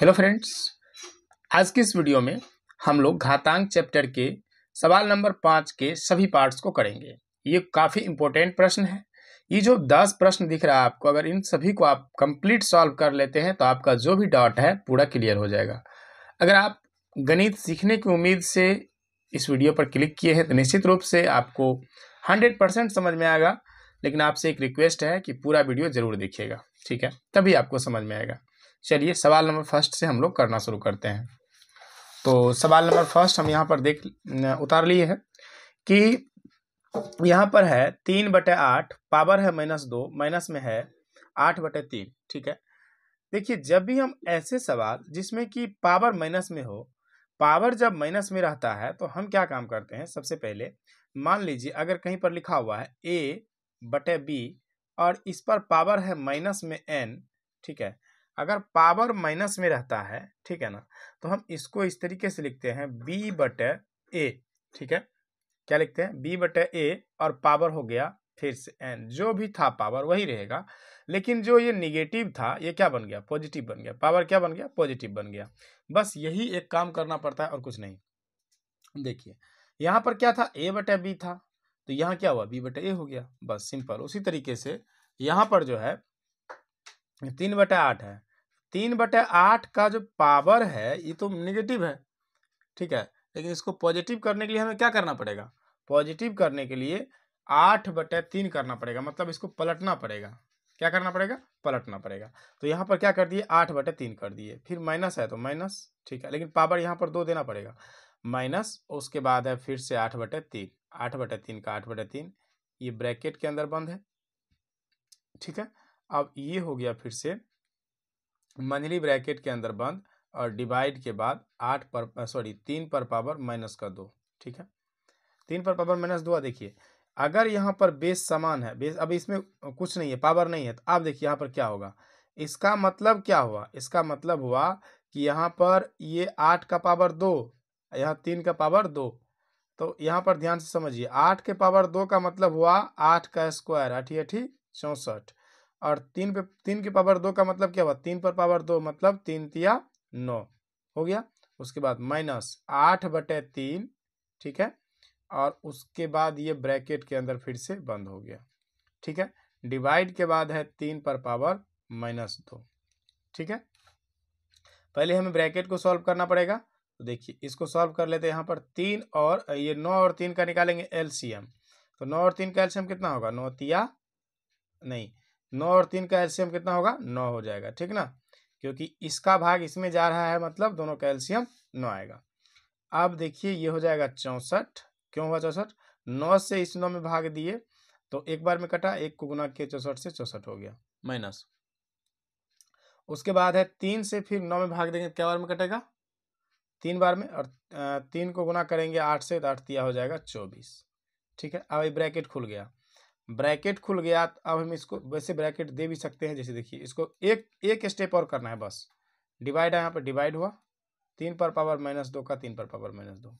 Hello friends, आज की इस वीडियो में हम लोग घातांक चैप्टर के सवाल नंबर 5 के सभी पार्ट्स को करेंगे। ये काफ़ी इंपॉर्टेंट प्रश्न है। ये जो 10 प्रश्न दिख रहा है आपको, अगर इन सभी को आप कंप्लीट सॉल्व कर लेते हैं तो आपका जो भी डाउट है पूरा क्लियर हो जाएगा। अगर आप गणित सीखने की उम्मीद से इस वीडियो पर क्लिक किए हैं तो निश्चित रूप से आपको 100% समझ में आएगा, लेकिन आपसे एक रिक्वेस्ट है कि पूरा वीडियो जरूर देखिएगा, ठीक है? तभी आपको समझ में आएगा। चलिए सवाल नंबर फर्स्ट से हम लोग करना शुरू करते हैं। तो सवाल नंबर फर्स्ट हम यहाँ पर उतार लिए हैं कि यहाँ पर है 3/8, पावर है -2, माइनस में है 8/3, ठीक है। देखिए, जब भी हम ऐसे सवाल जिसमें कि पावर माइनस में हो, पावर जब माइनस में रहता है तो हम क्या काम करते हैं। सबसे पहले मान लीजिए अगर कहीं पर लिखा हुआ है a/b और इस पर पावर है माइनस में n, ठीक है। अगर पावर माइनस में रहता है, ठीक है ना, तो हम इसको इस तरीके से लिखते हैं b/a, ठीक है। क्या लिखते हैं? b/a और पावर हो गया फिर से n, जो भी था पावर वही रहेगा, लेकिन जो ये निगेटिव था ये क्या बन गया? पॉजिटिव बन गया। पावर क्या बन गया? पॉजिटिव बन गया। बस यही एक काम करना पड़ता है और कुछ नहीं। देखिए यहाँ पर क्या था? a/b था, तो यहाँ क्या हुआ? b/a हो गया। बस सिंपल। उसी तरीके से यहाँ पर जो है 3/8 है। 3/8 का जो पावर है ये तो निगेटिव है, ठीक है, लेकिन इसको पॉजिटिव करने के लिए हमें क्या करना पड़ेगा? पॉजिटिव करने के लिए 8/3 करना पड़ेगा, मतलब इसको पलटना पड़ेगा। क्या करना पड़ेगा? पलटना पड़ेगा। तो यहाँ पर क्या कर दिए? 8/3 कर दिए। फिर माइनस है तो माइनस, ठीक है, लेकिन पावर यहाँ पर 2 देना पड़ेगा। माइनस, उसके बाद है फिर से 8/3। 8/3 का 8/3 ये ब्रैकेट के अंदर बंद है, ठीक है। अब ये हो गया फिर से मंझली ब्रैकेट के अंदर बंद और डिवाइड के बाद 3 पर पावर -2, ठीक है। 3 पर पावर -2। देखिए अगर यहाँ पर बेस समान है, बेस अब इसमें कुछ नहीं है, पावर नहीं है, तो आप देखिए यहाँ पर क्या होगा। इसका मतलब क्या हुआ? इसका मतलब हुआ कि यहाँ पर ये 8 का पावर 2, यहाँ 3 का पावर 2। तो यहाँ पर ध्यान से समझिए, 8 के पावर 2 का मतलब हुआ 8 का स्क्वायर, 8 × 8 = 64, और 3 के पावर 2 का मतलब क्या हुआ? 3 पर पावर 2 मतलब 3 × 9 हो गया। उसके बाद -8/3, ठीक है, और उसके बाद ये ब्रैकेट के अंदर फिर से बंद हो गया, ठीक है। डिवाइड के बाद है 3 पर पावर -2, ठीक है। पहले हमें ब्रैकेट को सॉल्व करना पड़ेगा। तो देखिए इसको सॉल्व कर लेते हैं। यहाँ पर 3 और ये 9 और 3 का निकालेंगे एलसीएम। तो 9 और 3 का एलसीएम कितना होगा? 9 और 3 का एलसीएम कितना होगा? 9 हो जाएगा, ठीक ना, क्योंकि इसका भाग इसमें जा रहा है, मतलब दोनों का एलसीएम 9 आएगा। अब देखिए ये हो जाएगा 64। क्यों हुआ 64? 9 से इस 9 में भाग दिए तो एक बार में कटा, 1 को गुना किए 64 से 64 हो गया माइनस। उसके बाद है 3 से फिर 9 में भाग देंगे, क्या बार में कटेगा? 3 बार में, और 3 को गुना करेंगे 8 से, तो 8 तिया हो जाएगा 24, ठीक है। अब ये ब्रैकेट खुल गया। ब्रैकेट खुल गया तो अब हम इसको वैसे ब्रैकेट दे भी सकते हैं, जैसे देखिए इसको एक स्टेप और करना है बस। डिवाइड है, यहाँ पर डिवाइड हुआ 3 पर पावर -2 का 3 पर पावर -2।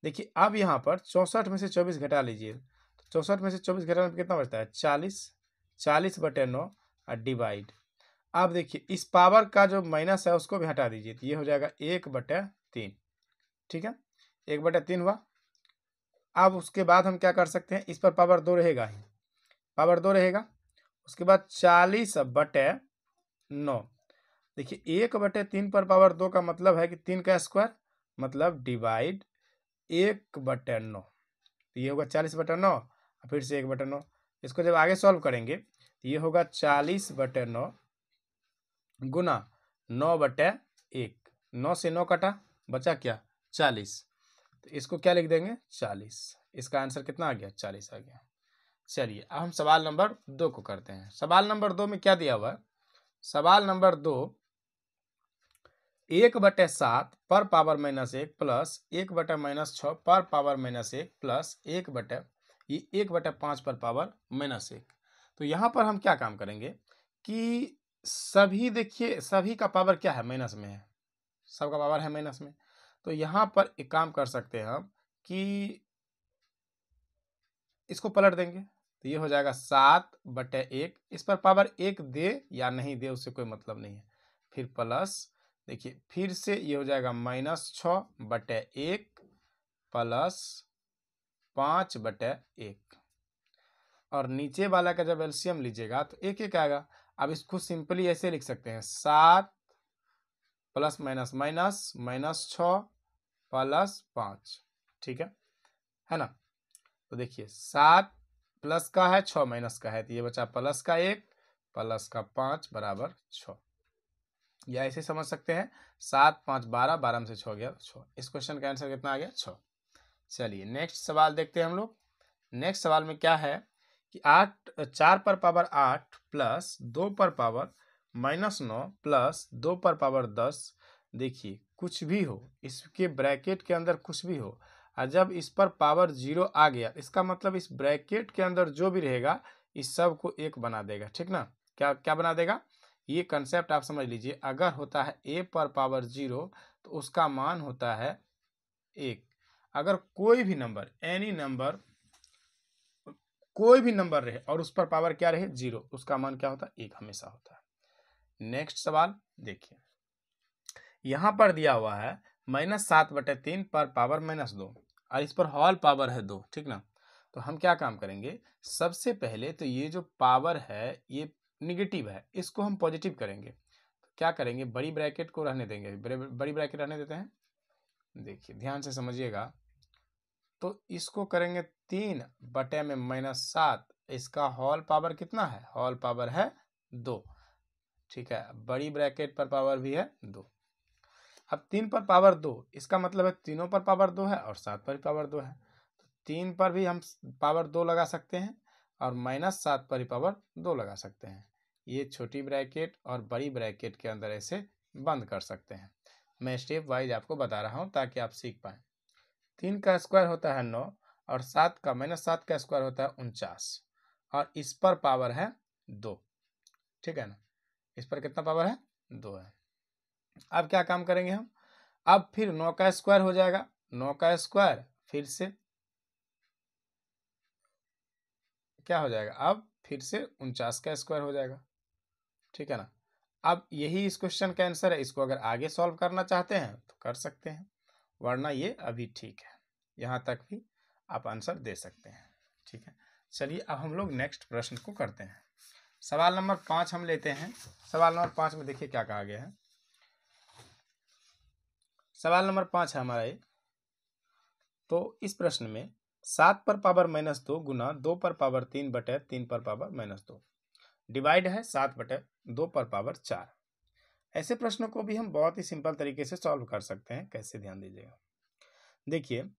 देखिए अब यहाँ पर 64 में से 24 घटा लीजिए, तो 64 में से 24 घटाने पर कितना बचता है? 40। 40/9 और डिवाइड। अब देखिए इस पावर का जो माइनस है उसको भी हटा दीजिए, तो ये हो जाएगा 1/3, ठीक है। 1/3 हुआ। अब उसके बाद हम क्या कर सकते हैं? इस पर पावर 2 रहेगा ही, पावर 2 रहेगा। उसके बाद 40/9। देखिए 1/3 पर पावर 2 का मतलब है कि 3 का स्क्वायर, मतलब डिवाइड 1/9, तो ये होगा 40/9, फिर से 1/9। इसको जब आगे सॉल्व करेंगे तो ये होगा 40/9 गुना 9/1। 9 से 9 कटा, बचा क्या? 40। तो इसको क्या लिख देंगे? 40। इसका आंसर कितना आ गया? 40 आ गया। चलिए अब हम सवाल नंबर 2 को करते हैं। सवाल नंबर 2 में क्या दिया हुआ है? सवाल नंबर 2, 1/7 पर पावर -1 प्लस 1/-6 पर पावर -1 प्लस 1/5 पर पावर -1। तो यहाँ पर हम क्या काम करेंगे कि सभी, देखिए सभी का पावर क्या है? माइनस में है, सबका पावर है माइनस में। तो यहाँ पर एक काम कर सकते हैं हम कि इसको पलट देंगे, तो ये हो जाएगा 7/1। इस पर पावर 1 दे या नहीं दे उससे कोई मतलब नहीं है, फिर प्लस देखिए फिर से ये हो जाएगा -6/1 प्लस 5/1, और नीचे वाला का जब एलसीएम लीजिएगा तो एक एक आएगा। अब इसको सिंपली ऐसे लिख सकते हैं, 7 प्लस माइनस माइनस -6 प्लस 5, ठीक है ना। तो देखिए 7 प्लस का है, 6 माइनस का है, तो ये बचा प्लस का 1 प्लस का 5 बराबर 6। या ऐसे समझ सकते हैं 7 5 12, 12 में से 6 गया 6। इस क्वेश्चन का आंसर कितना आ गया? 6। चलिए नेक्स्ट सवाल देखते हैं हम लोग। नेक्स्ट सवाल में क्या है कि 4 पर पावर 8 प्लस 2 पर पावर -9 प्लस 2 पर पावर 10। देखिए कुछ भी हो, इसके ब्रैकेट के अंदर कुछ भी हो, और जब इस पर पावर 0 आ गया, इसका मतलब इस ब्रैकेट के अंदर जो भी रहेगा इस सब को 1 बना देगा, ठीक ना। क्या क्या बना देगा, ये कंसेप्ट आप समझ लीजिए। अगर होता है a पर पावर 0 तो उसका मान होता है 1। अगर कोई भी नंबर, एनी नंबर, कोई भी नंबर रहे और उस पर पावर क्या रहे 0, उसका मान क्या होता है? 1 हमेशा होता है। नेक्स्ट सवाल देखिए, यहां पर दिया हुआ है -7/3 पर पावर -2, और इस पर होल पावर है 2, ठीक ना। तो हम क्या काम करेंगे, सबसे पहले तो ये जो पावर है ये निगेटिव है, इसको हम पॉजिटिव करेंगे। तो क्या करेंगे, बड़ी ब्रैकेट को रहने देंगे, बड़ी ब्रैकेट रहने देते हैं। देखिए ध्यान से समझिएगा, तो इसको करेंगे 3/-7, इसका होल पावर कितना है? होल पावर है 2, ठीक है। बड़ी ब्रैकेट पर पावर भी है 2। अब 3 पर पावर 2, इसका मतलब है तीनों पर पावर 2 है और 7 पर पावर 2 है, तो 3 पर भी हम पावर 2 लगा सकते हैं और -7 पर ही पावर 2 लगा सकते हैं। ये छोटी ब्रैकेट और बड़ी ब्रैकेट के अंदर ऐसे बंद कर सकते हैं। मैं स्टेप वाइज आपको बता रहा हूँ ताकि आप सीख पाएँ। 3 का स्क्वायर होता है 9, और -7 का स्क्वायर होता है 49, और इस पर पावर है 2, ठीक है ना। इस पर कितना पावर है? 2 है। अब क्या काम करेंगे हम, अब फिर 9 का स्क्वायर हो जाएगा, 9 का स्क्वायर फिर से क्या हो जाएगा, अब फिर से 49 का स्क्वायर हो जाएगा, ठीक है ना। अब यही इस क्वेश्चन का आंसर है। इसको अगर आगे सॉल्व करना चाहते हैं तो कर सकते हैं, वरना ये अभी ठीक है, यहाँ तक भी आप आंसर दे सकते हैं, ठीक है। चलिए अब हम लोग नेक्स्ट प्रश्न को करते हैं। सवाल नंबर 5 हम लेते हैं। सवाल नंबर 5 में देखिए क्या कहा गया है। सवाल नंबर 5 है हमारा ये। तो इस प्रश्न में 7 पर पावर -2 गुना 2 पर पावर 3/3 पर पावर -2 डिवाइड है 7/2 पर पावर 4। ऐसे प्रश्नों को भी हम बहुत ही सिंपल तरीके से सॉल्व कर सकते हैं। कैसे, ध्यान दीजिएगा। देखिए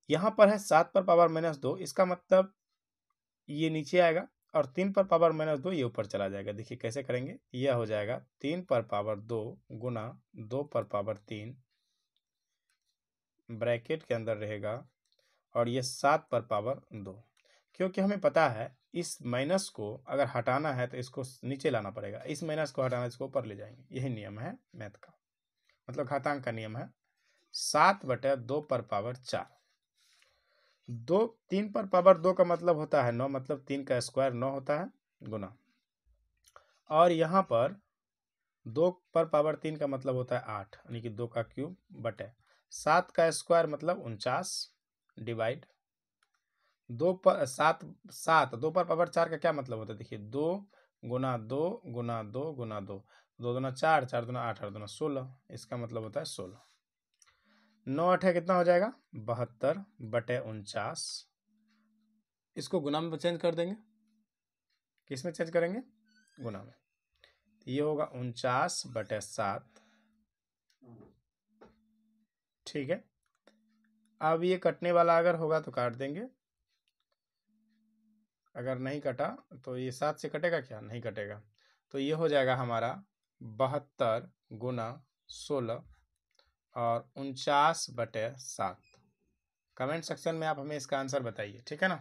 यहाँ पर है 7 पर पावर -2, इसका मतलब ये नीचे आएगा, और 3 पर पावर -2 ये ऊपर चला जाएगा। देखिए कैसे करेंगे, यह हो जाएगा 3 पर पावर 2 गुना 2 पर पावर 3 ब्रैकेट के अंदर रहेगा, और ये 7 पर पावर 2। क्योंकि हमें पता है इस माइनस को अगर हटाना है तो इसको नीचे लाना पड़ेगा, इस माइनस को हटाना इसको ऊपर ले जाएंगे। यही नियम है मैथ का, मतलब घातांक का नियम है। 7/2 पर पावर 4, 3 पर पावर 2 का मतलब होता है 9, मतलब 3 का स्क्वायर 9 होता है, गुना, और यहाँ पर 2 पर पावर 3 का मतलब होता है 8, यानी कि 2 का क्यूब बटे 7 का स्क्वायर मतलब 49 डिवाइड 2 पर 7 2 पर पावर 4 का क्या मतलब होता है? देखिए 2 गुना 2 गुना 2 गुना 2, 2 दूना 4, 4 दूना 8, 8 दूना 16, इसका मतलब होता है 16। 9 8 कितना हो जाएगा? 72/49। इसको गुना में चेंज कर देंगे। किस में चेंज करेंगे? गुना में। ये होगा 49/7, ठीक है। अब ये कटने वाला अगर होगा तो काट देंगे, अगर नहीं कटा तो ये 7 से कटेगा क्या? नहीं कटेगा। तो ये हो जाएगा हमारा 72 गुना 16 और 49/7। कमेंट सेक्शन में आप हमें इसका आंसर बताइए, ठीक है ना,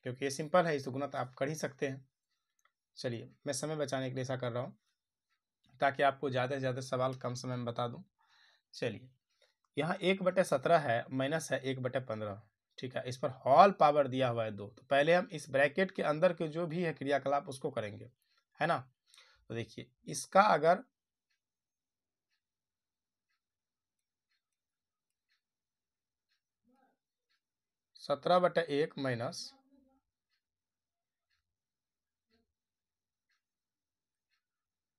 क्योंकि ये सिंपल है, इस गुना तो आप कर ही सकते हैं। चलिए मैं समय बचाने के लिए ऐसा कर रहा हूँ ताकि आपको ज़्यादा से ज़्यादा सवाल कम समय में बता दूँ। चलिए यहाँ 1/17 है, माइनस है 1/15, ठीक है। इस पर होल पावर दिया हुआ है 2, तो पहले हम इस ब्रैकेट के अंदर के जो भी है क्रियाकलाप उसको करेंगे, है ना। तो देखिए इसका अगर 17/1 माइनस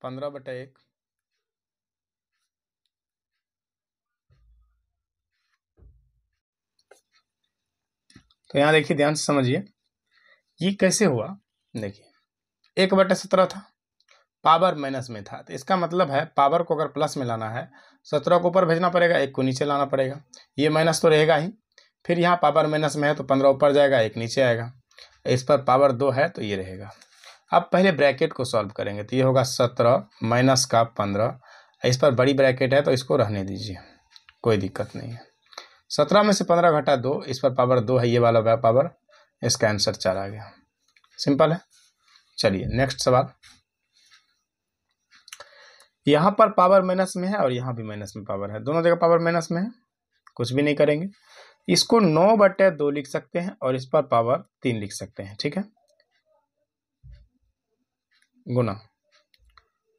15/1। तो यहाँ देखिए, ध्यान से समझिए ये कैसे हुआ। देखिए 1/17 था, पावर माइनस में था, तो इसका मतलब है पावर को अगर प्लस में लाना है 17 को ऊपर भेजना पड़ेगा, 1 को नीचे लाना पड़ेगा। ये माइनस तो रहेगा ही, फिर यहाँ पावर माइनस में है तो 15 ऊपर जाएगा, 1 नीचे आएगा। इस पर पावर 2 है तो ये रहेगा। अब पहले ब्रैकेट को सॉल्व करेंगे, तो ये होगा 17 माइनस का 15। इस पर बड़ी ब्रैकेट है तो इसको रहने दीजिए, कोई दिक्कत नहीं है। 17 में से 15 घटा 2, इस पर पावर 2 है, ये वाला पावर, इसका आंसर 4 आ गया। सिंपल है। चलिए नेक्स्ट सवाल। यहाँ पर पावर माइनस में है और यहाँ भी माइनस में पावर है, दोनों जगह पावर माइनस में है, कुछ भी नहीं करेंगे। इसको 9/2 लिख सकते हैं और इस पर पावर 3 लिख सकते हैं, ठीक है। गुना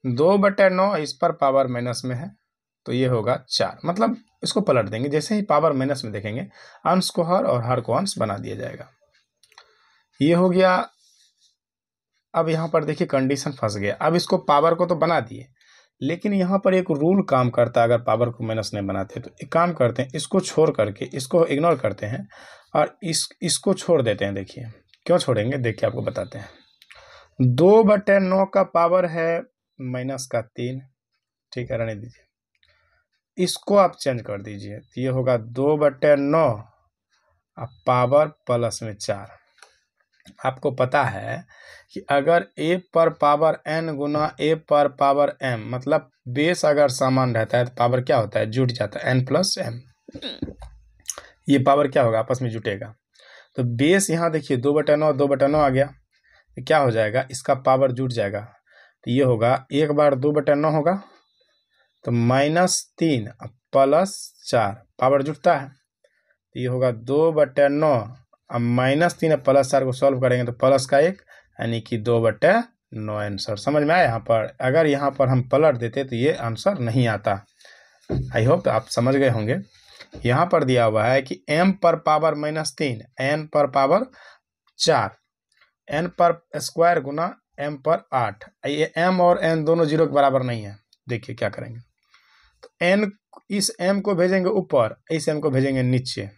2/9, इस पर पावर माइनस में है तो ये होगा 4, मतलब इसको पलट देंगे, जैसे ही पावर माइनस में देखेंगे अंश को हर और हर को अंश बना दिया जाएगा। ये हो गया। अब यहाँ पर देखिए कंडीशन फंस गया। अब इसको पावर को तो बना दिए, लेकिन यहाँ पर एक रूल काम करता है, अगर पावर को माइनस नहीं बनाते तो एक काम करते हैं, इसको छोड़ करके इसको इग्नोर करते हैं और इसको छोड़ देते हैं। देखिए क्यों छोड़ेंगे, देखिए आपको बताते हैं। 2/9 का पावर है -3, ठीक है, रहने दीजिए। इसको आप चेंज कर दीजिए, तो ये होगा 2/9 अब पावर प्लस में 4। आपको पता है कि अगर a पर पावर n गुना a पर पावर m, मतलब बेस अगर समान रहता है तो पावर क्या होता है, जुट जाता है, n प्लस m। ये पावर क्या होगा, आपस में जुटेगा। तो बेस यहाँ देखिए 2/9 2/9 आ गया, तो क्या हो जाएगा, इसका पावर जुट जाएगा। तो ये होगा 1 बार 2/9 होगा तो -3 +4, पावर जुटता है, तो ये होगा 2/9। अब -3 और +4 को सॉल्व करेंगे तो प्लस का 1, यानी कि 2/9 आंसर। समझ में आया। यहाँ पर अगर यहाँ पर हम पलट देते तो ये आंसर नहीं आता। आई होप आप समझ गए होंगे। यहाँ पर दिया हुआ है कि m पर पावर -3, n पर पावर 4, n पर स्क्वायर गुना m पर 8। ये m और n दोनों 0 के बराबर नहीं है। देखिए क्या करेंगे, तो n इस m को भेजेंगे ऊपर, इस m को भेजेंगे नीचे,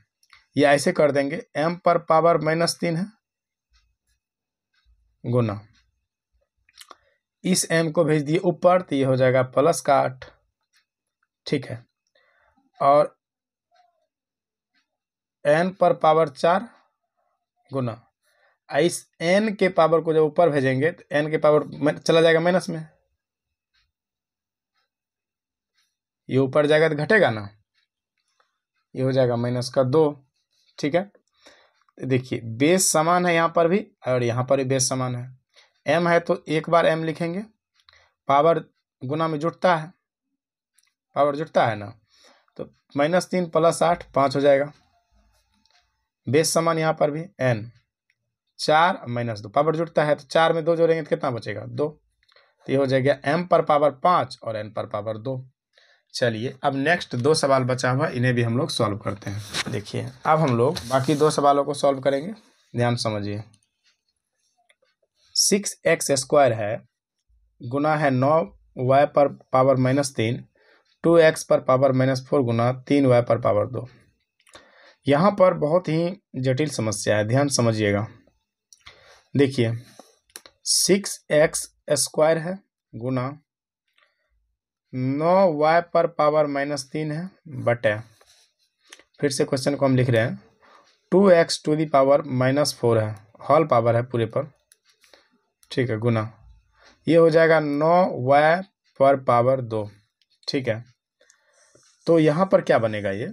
या ऐसे कर देंगे, m पर पावर -3 है गुना इस m को भेज दिए ऊपर, तो ये हो जाएगा प्लस का 8, ठीक है। और n पर पावर 4 गुना इस n के पावर को जब ऊपर भेजेंगे तो n के पावर चला जाएगा माइनस में, ये ऊपर जाएगा तो घटेगा ना, ये हो जाएगा -2, ठीक है। देखिए बेस समान है यहाँ पर भी और यहाँ पर भी बेस समान है। m है तो एक बार m लिखेंगे, पावर गुना में जुटता है, पावर जुटता है ना, तो -3 + 8 5 हो जाएगा। बेस समान यहाँ पर भी n, 4 -2, पावर जुटता है तो 4 में 2 जोड़ेंगे तो कितना बचेगा, 2। तो ये हो जाएगा m पर पावर 5 और n पर पावर 2। चलिए अब नेक्स्ट 2 सवाल बचा हुआ, इन्हें भी हम लोग सॉल्व करते हैं। देखिए अब हम लोग बाकी 2 सवालों को सॉल्व करेंगे, ध्यान समझिए। 6x² है गुना है 9y पर पावर -3, 2x पर पावर -4 गुना 3y पर पावर 2। यहाँ पर बहुत ही जटिल समस्या है, ध्यान समझिएगा। देखिए 6x² है गुना 9y पर पावर -3 है बटे, फिर से क्वेश्चन को हम लिख रहे हैं, 2x टू दी पावर -4 है, होल पावर है पूरे पर, ठीक है, गुना ये हो जाएगा 9y पर पावर 2, ठीक है। तो यहाँ पर क्या बनेगा, ये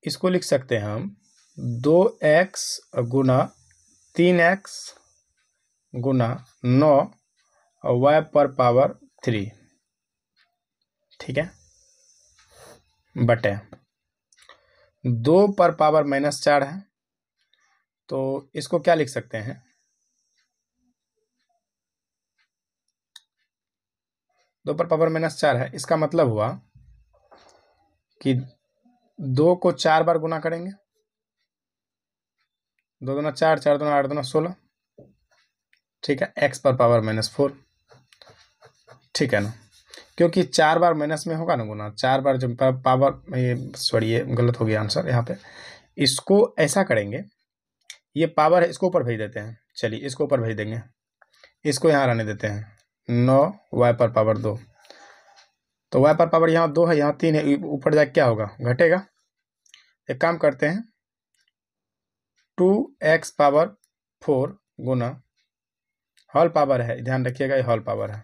इसको लिख सकते हैं हम 2x गुना 3x गुना 9 और y पर पावर 3, ठीक है, बटे 2 पर पावर -4 है, तो इसको क्या लिख सकते हैं, 2 पर पावर -4 है, इसका मतलब हुआ कि 2 को 4 बार गुना करेंगे 2 दूना 4, 4 दूना 8, दूना 16, ठीक है। x पर पावर -4, ठीक है ना, क्योंकि 4 बार माइनस में होगा ना गुना, 4 बार जब पावर, ये सॉरी ये गलत हो गया आंसर यहाँ पे। इसको ऐसा करेंगे, ये पावर है, इसको ऊपर भेज देते हैं। चलिए इसको ऊपर भेज देंगे, इसको यहाँ रहने देते हैं। 9 y पर पावर 2, तो y पर पावर यहाँ 2 है, यहाँ 3 है, ऊपर जाके क्या होगा, घटेगा। एक काम करते हैं, 2x पावर 4 गुना, होल पावर है, ध्यान रखिएगा ये होल पावर है।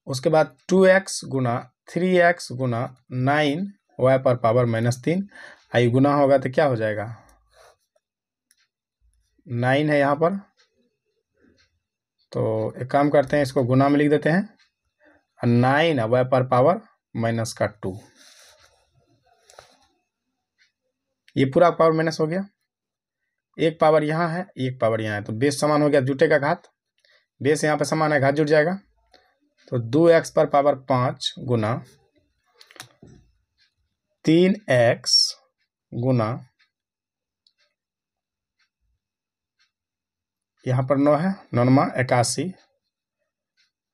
उसके बाद 2x गुना 3x गुना 9 y पर पावर -3, आई गुना होगा तो क्या हो जाएगा, 9 है यहाँ पर, तो एक काम करते हैं, इसको गुना में लिख देते हैं, 9 y पर पावर -2, ये पूरा पावर माइनस हो गया। एक पावर यहाँ है, एक पावर यहाँ है, तो बेस समान हो गया, जुटेगा घात, बेस यहाँ पे समान है, घात जुट जाएगा। तो 2x पर पावर 5 गुना 3x गुना, यहाँ पर 9 है, 9 81,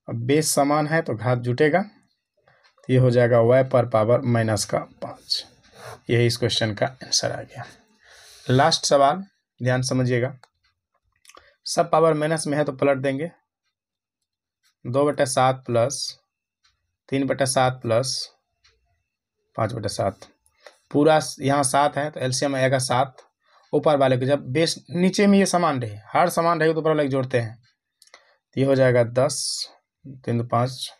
अब बेस समान है तो घात जुटेगा, तो ये हो जाएगा y पर पावर -5। यही इस क्वेश्चन का आंसर आ गया। लास्ट सवाल ध्यान समझिएगा, सब पावर माइनस में है तो पलट देंगे, 2/7 प्लस 3/7 प्लस 5/7, पूरा यहाँ 7 है तो एलसीएम आएगा 7, ऊपर वाले को जब बेस नीचे में ये समान रहे, हर समान रहे तो ऊपर वाले को जोड़ते हैं, तो ये हो जाएगा 10, 3 5,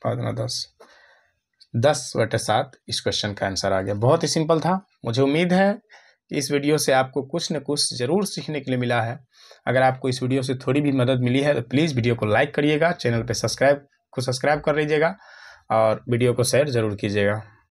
5 10, 10/7 इस क्वेश्चन का आंसर आ गया। बहुत ही सिंपल था। मुझे उम्मीद है कि इस वीडियो से आपको कुछ न कुछ ज़रूर सीखने के लिए मिला है। अगर आपको इस वीडियो से थोड़ी भी मदद मिली है तो प्लीज़ वीडियो को लाइक करिएगा, चैनल पे सब्सक्राइब कर लीजिएगा और वीडियो को शेयर ज़रूर कीजिएगा।